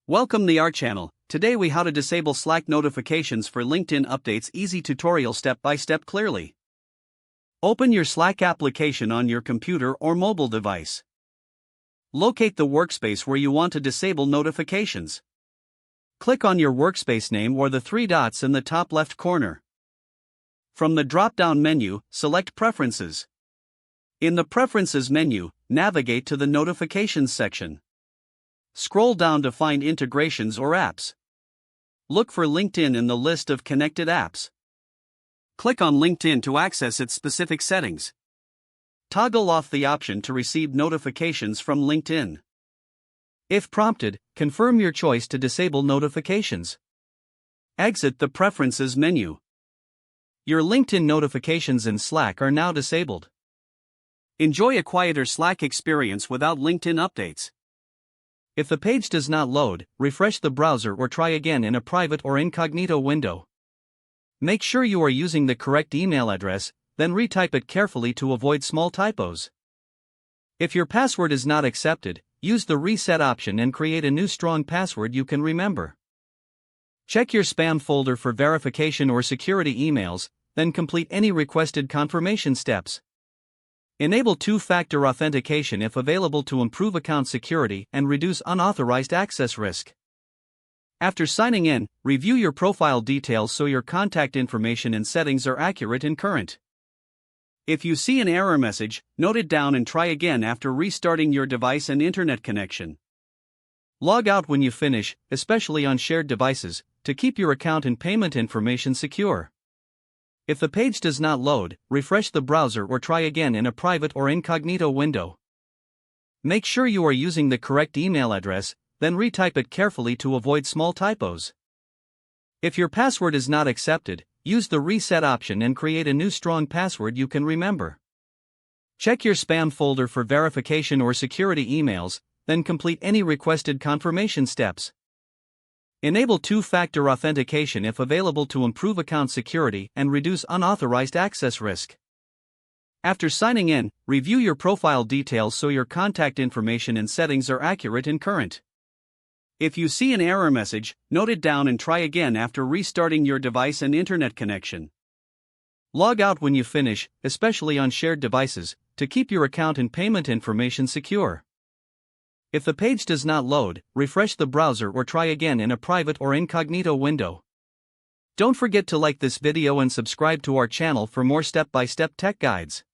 Welcome to our channel. Today we how to disable Slack notifications for LinkedIn updates. Easy tutorial step by step clearly. Open your Slack application on your computer or mobile device. Locate the workspace where you want to disable notifications. Click on your workspace name or the three dots in the top left corner. From the drop-down menu, select Preferences. In the Preferences menu, navigate to the Notifications section. Scroll down to find integrations or apps. Look for LinkedIn in the list of connected apps. Click on LinkedIn to access its specific settings. Toggle off the option to receive notifications from LinkedIn. If prompted, confirm your choice to disable notifications. Exit the Preferences menu. Your LinkedIn notifications in Slack are now disabled. Enjoy a quieter Slack experience without LinkedIn updates. If the page does not load, refresh the browser or try again in a private or incognito window. Make sure you are using the correct email address, then retype it carefully to avoid small typos. If your password is not accepted, use the reset option and create a new strong password you can remember. Check your spam folder for verification or security emails, then complete any requested confirmation steps. Enable two-factor authentication if available to improve account security and reduce unauthorized access risk. After signing in, review your profile details so your contact information and settings are accurate and current. If you see an error message, note it down and try again after restarting your device and internet connection. Log out when you finish, especially on shared devices, to keep your account and payment information secure. If the page does not load, refresh the browser or try again in a private or incognito window. Make sure you are using the correct email address, then retype it carefully to avoid small typos. If your password is not accepted, use the reset option and create a new strong password you can remember. Check your spam folder for verification or security emails, then complete any requested confirmation steps. Enable two-factor authentication if available to improve account security and reduce unauthorized access risk. After signing in, review your profile details so your contact information and settings are accurate and current. If you see an error message, note it down and try again after restarting your device and internet connection. Log out when you finish, especially on shared devices, to keep your account and payment information secure. If the page does not load, refresh the browser or try again in a private or incognito window. Don't forget to like this video and subscribe to our channel for more step-by-step tech guides.